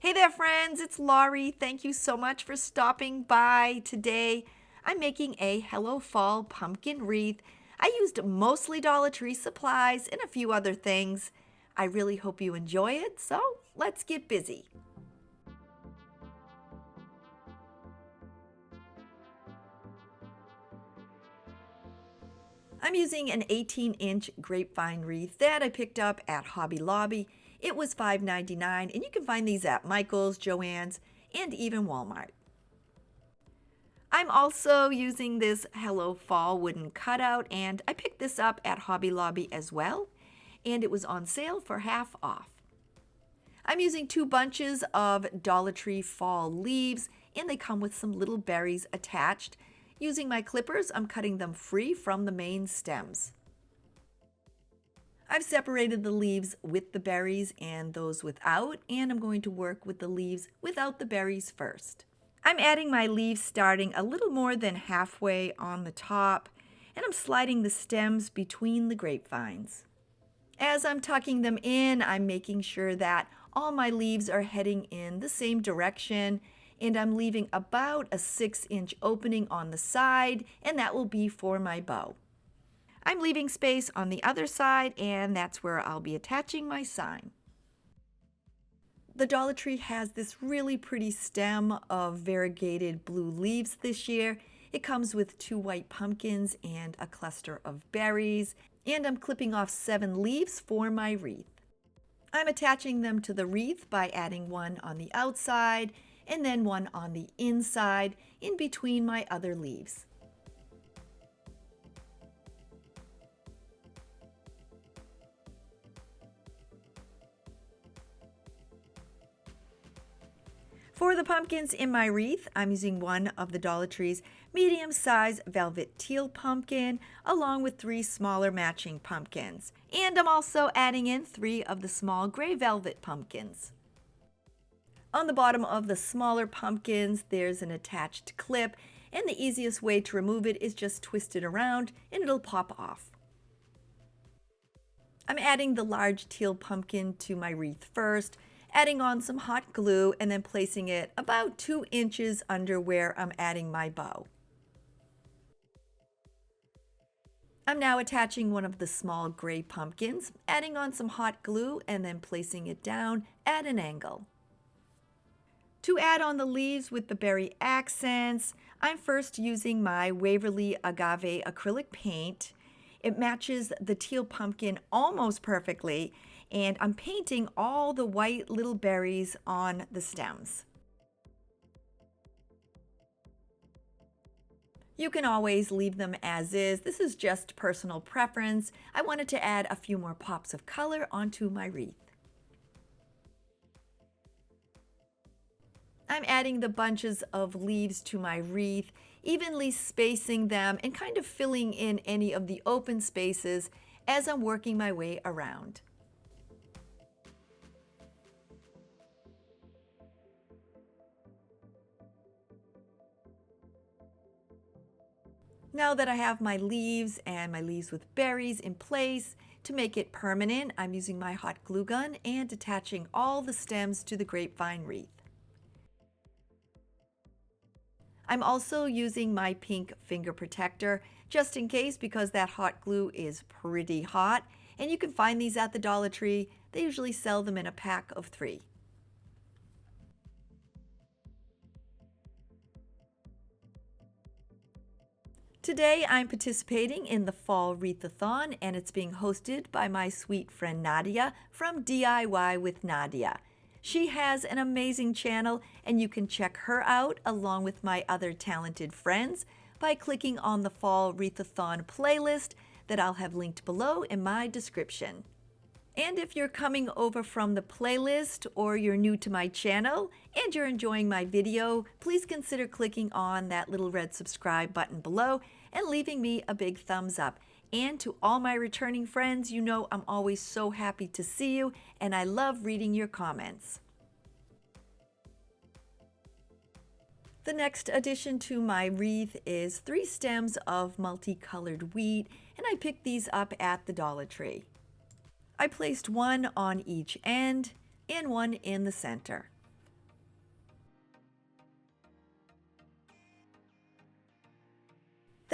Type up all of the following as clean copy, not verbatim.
Hey there, friends, it's Laurie. Thank you so much for stopping by today. I'm making a Hello Fall pumpkin wreath. I used mostly Dollar Tree supplies and a few other things. I really hope you enjoy it, so let's get busy. I'm using an 18-inch grapevine wreath that I picked up at Hobby Lobby. It was $5.99, and you can find these at Michael's, Joann's, and even Walmart. I'm also using this Hello Fall wooden cutout, and I picked this up at Hobby Lobby as well, and it was on sale for half off. I'm using 2 bunches of Dollar Tree fall leaves, and they come with some little berries attached. Using my clippers, I'm cutting them free from the main stems. I've separated the leaves with the berries and those without, and I'm going to work with the leaves without the berries first. I'm adding my leaves starting a little more than halfway on the top, and I'm sliding the stems between the grapevines. As I'm tucking them in, I'm making sure that all my leaves are heading in the same direction, and I'm leaving about a 6-inch opening on the side, and that will be for my bow. I'm leaving space on the other side, and that's where I'll be attaching my sign. The Dollar Tree has this really pretty stem of variegated blue leaves this year. It comes with 2 white pumpkins and a cluster of berries, and I'm clipping off 7 leaves for my wreath. I'm attaching them to the wreath by adding one on the outside and then one on the inside in between my other leaves. For the pumpkins in my wreath, I'm using one of the Dollar Tree's medium-sized velvet teal pumpkin along with 3 smaller matching pumpkins. And I'm also adding in 3 of the small gray velvet pumpkins. On the bottom of the smaller pumpkins, there's an attached clip, and the easiest way to remove it is just twist it around and it'll pop off. I'm adding the large teal pumpkin to my wreath first, adding on some hot glue and then placing it about 2 inches under where I'm adding my bow. I'm now attaching one of the small gray pumpkins, adding on some hot glue and then placing it down at an angle. To add on the leaves with the berry accents, I'm first using my Waverly Agave acrylic paint. It matches the teal pumpkin almost perfectly, and I'm painting all the white little berries on the stems. You can always leave them as is. This is just personal preference. I wanted to add a few more pops of color onto my wreath. I'm adding the bunches of leaves to my wreath, evenly spacing them and kind of filling in any of the open spaces as I'm working my way around. Now that I have my leaves and my leaves with berries in place, to make it permanent, I'm using my hot glue gun and attaching all the stems to the grapevine wreath. I'm also using my pink finger protector just in case because that hot glue is pretty hot, and you can find these at the Dollar Tree. They usually sell them in a pack of 3. Today I'm participating in the Fall Wreathathon, and it's being hosted by my sweet friend Nadia from DIY with Nadia. She has an amazing channel, and you can check her out along with my other talented friends by clicking on the Fall Wreathathon playlist that I'll have linked below in my description. And if you're coming over from the playlist or you're new to my channel and you're enjoying my video, please consider clicking on that little red subscribe button below and leaving me a big thumbs up. And to all my returning friends, you know I'm always so happy to see you, and I love reading your comments. The next addition to my wreath is 3 stems of multicolored wheat, and I picked these up at the Dollar Tree. I placed one on each end and one in the center.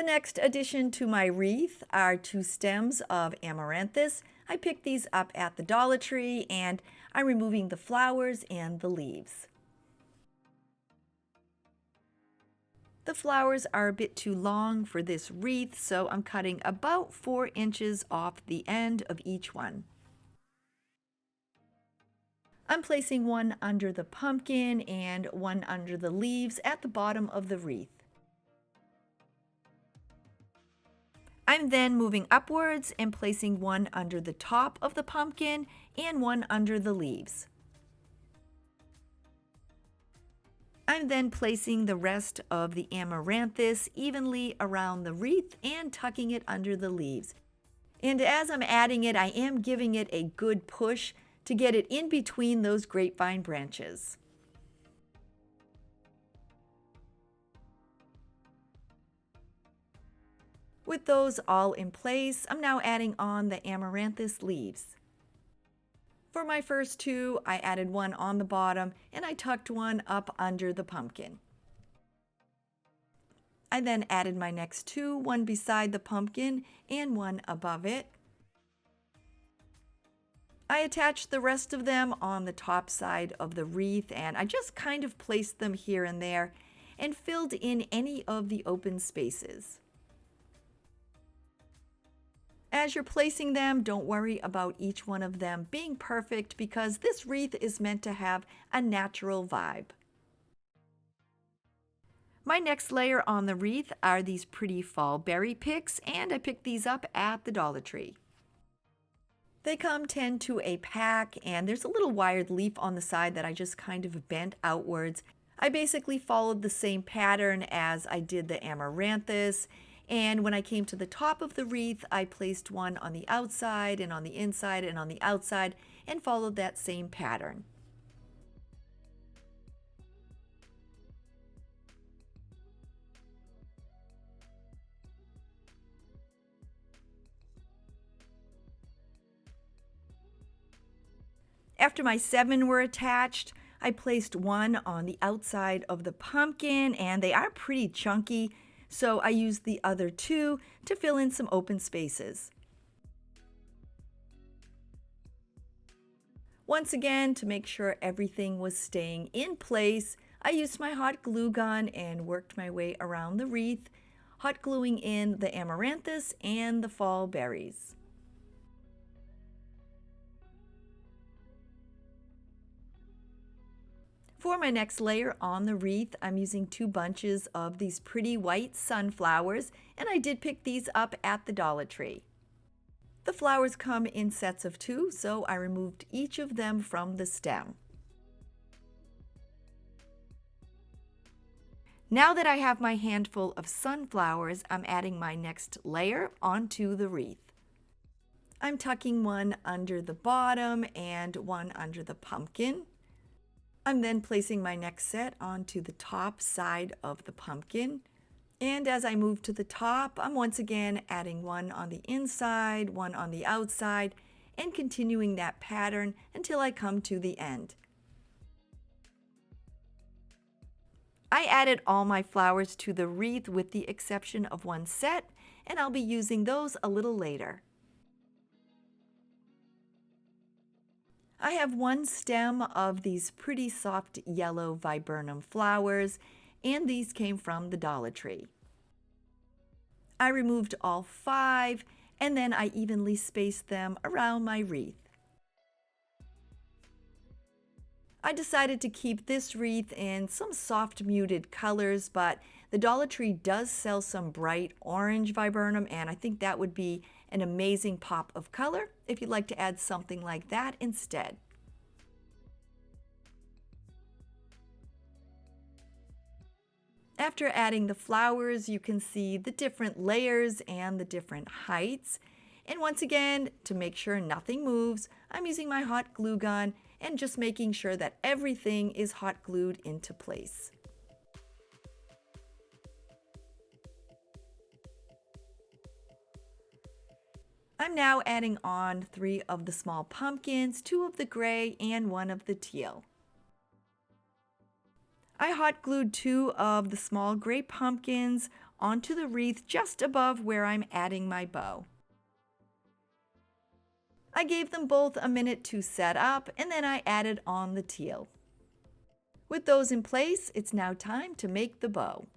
The next addition to my wreath are 2 stems of amaranthus. I picked these up at the Dollar Tree and I'm removing the flowers and the leaves. The flowers are a bit too long for this wreath, so I'm cutting about 4 inches off the end of each one. I'm placing one under the pumpkin and one under the leaves at the bottom of the wreath. I'm then moving upwards and placing one under the top of the pumpkin and one under the leaves. I'm then placing the rest of the amaranthus evenly around the wreath and tucking it under the leaves. And as I'm adding it, I am giving it a good push to get it in between those grapevine branches. With those all in place, I'm now adding on the amaranthus leaves. For my first 2, I added one on the bottom and I tucked one up under the pumpkin. I then added my next 2, one beside the pumpkin and one above it. I attached the rest of them on the top side of the wreath and I just kind of placed them here and there and filled in any of the open spaces. As you're placing them, don't worry about each one of them being perfect because this wreath is meant to have a natural vibe. My next layer on the wreath are these pretty fall berry picks, and I picked these up at the Dollar Tree. They come 10 to a pack, and there's a little wired leaf on the side that I just kind of bent outwards. I basically followed the same pattern as I did the amaranthus, and when I came to the top of the wreath, I placed one on the outside and on the inside and on the outside and followed that same pattern. After my 7 were attached, I placed one on the outside of the pumpkin, and they are pretty chunky, so I used the other 2 to fill in some open spaces. Once again, to make sure everything was staying in place, I used my hot glue gun and worked my way around the wreath, hot gluing in the amaranthus and the fall berries. For my next layer on the wreath, I'm using 2 bunches of these pretty white sunflowers, and I did pick these up at the Dollar Tree. The flowers come in sets of 2, so I removed each of them from the stem. Now that I have my handful of sunflowers, I'm adding my next layer onto the wreath. I'm tucking one under the bottom and one under the pumpkin. I'm then placing my next set onto the top side of the pumpkin. And as I move to the top, I'm once again adding one on the inside, one on the outside, and continuing that pattern until I come to the end. I added all my flowers to the wreath with the exception of one set, and I'll be using those a little later. I have one stem of these pretty soft yellow viburnum flowers, and these came from the Dollar Tree. I removed all 5, and then I evenly spaced them around my wreath. I decided to keep this wreath in some soft muted colors, but the Dollar Tree does sell some bright orange viburnum, and I think that would be an amazing pop of color if you'd like to add something like that instead. After adding the flowers, you can see the different layers and the different heights. And once again, to make sure nothing moves, I'm using my hot glue gun and just making sure that everything is hot glued into place. I'm now adding on 3 of the small pumpkins, 2 of the gray, and 1 of the teal. I hot glued 2 of the small gray pumpkins onto the wreath just above where I'm adding my bow. I gave them both a minute to set up, and then I added on the teal. With those in place, it's now time to make the bow.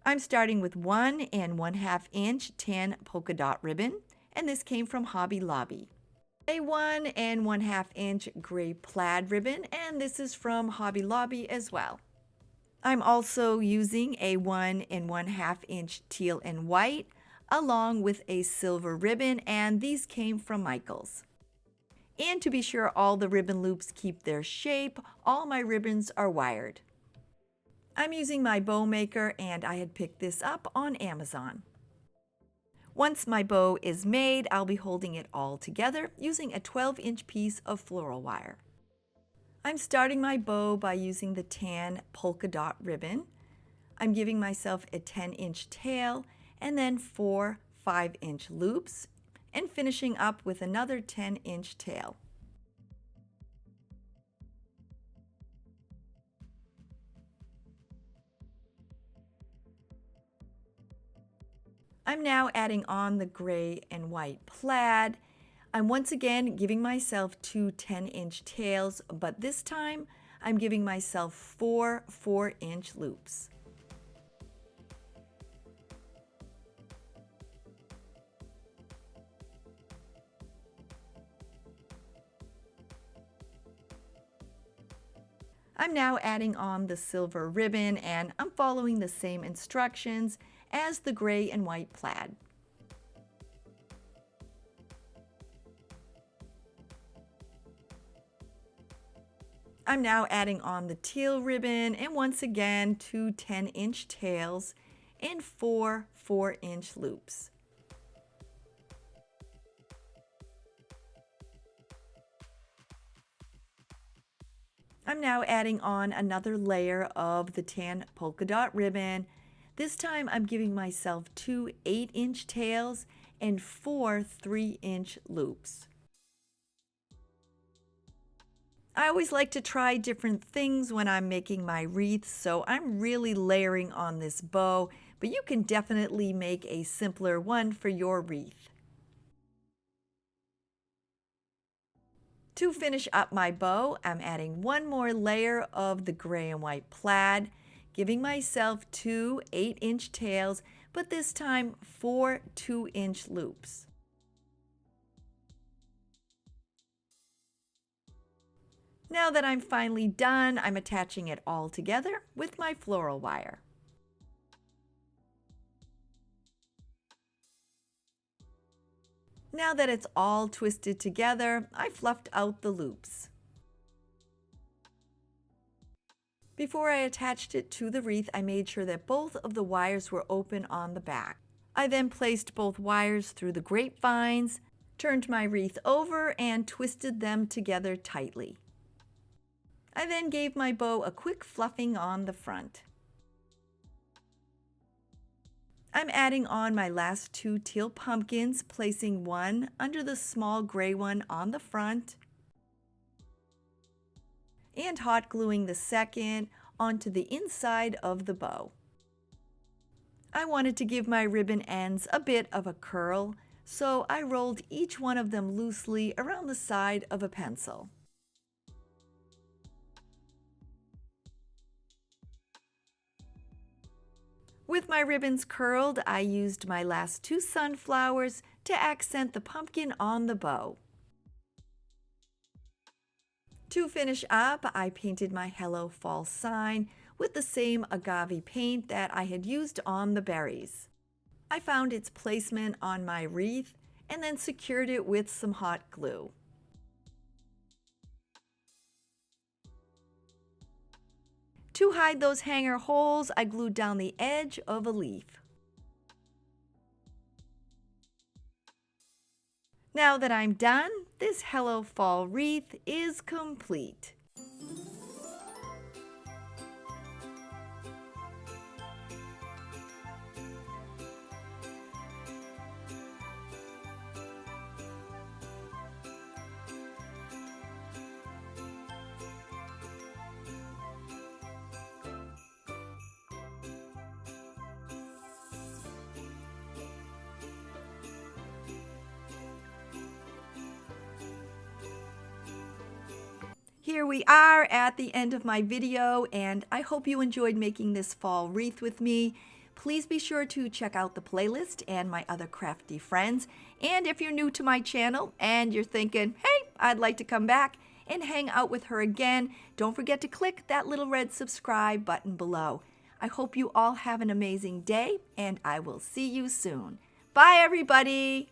I'm starting with 1 1/2 inch tan polka dot ribbon, and this came from Hobby Lobby. A 1 1/2 inch gray plaid ribbon, and this is from Hobby Lobby as well. I'm also using a 1 1/2 inch teal and white, along with a silver ribbon, and these came from Michaels. And to be sure all the ribbon loops keep their shape, all my ribbons are wired. I'm using my bow maker, and I had picked this up on Amazon. Once my bow is made, I'll be holding it all together using a 12-inch piece of floral wire. I'm starting my bow by using the tan polka dot ribbon. I'm giving myself a 10-inch tail and then 4 5-inch loops, and finishing up with another 10-inch tail. I'm now adding on the gray and white plaid. I'm once again giving myself 2 10-inch tails, but this time I'm giving myself 4 4-inch loops. I'm now adding on the silver ribbon, and I'm following the same instructions as the gray and white plaid. I'm now adding on the teal ribbon, and once again 2 10-inch tails and 4 4-inch loops. I'm now adding on another layer of the tan polka dot ribbon. This time I'm giving myself 2 8-inch tails and 4 3-inch loops. I always like to try different things when I'm making my wreaths, so I'm really layering on this bow, but you can definitely make a simpler one for your wreath. To finish up my bow, I'm adding one more layer of the gray and white plaid, giving myself 2 8-inch tails, but this time 4 2-inch loops. Now that I'm finally done, I'm attaching it all together with my floral wire. Now that it's all twisted together, I fluffed out the loops. Before I attached it to the wreath, I made sure that both of the wires were open on the back. I then placed both wires through the grapevines, turned my wreath over, and twisted them together tightly. I then gave my bow a quick fluffing on the front. I'm adding on my last 2 teal pumpkins, placing one under the small gray one on the front, and hot gluing the second onto the inside of the bow. I wanted to give my ribbon ends a bit of a curl, so I rolled each one of them loosely around the side of a pencil. With my ribbons curled, I used my last 2 sunflowers to accent the pumpkin on the bow. To finish up, I painted my Hello Fall sign with the same agave paint that I had used on the berries. I found its placement on my wreath and then secured it with some hot glue. To hide those hanger holes, I glued down the edge of a leaf. Now that I'm done, this Hello Fall wreath is complete. Here we are at the end of my video, and I hope you enjoyed making this fall wreath with me. Please be sure to check out the playlist and my other crafty friends. And if you're new to my channel and you're thinking, hey, I'd like to come back and hang out with her again, don't forget to click that little red subscribe button below. I hope you all have an amazing day, and I will see you soon. Bye, everybody.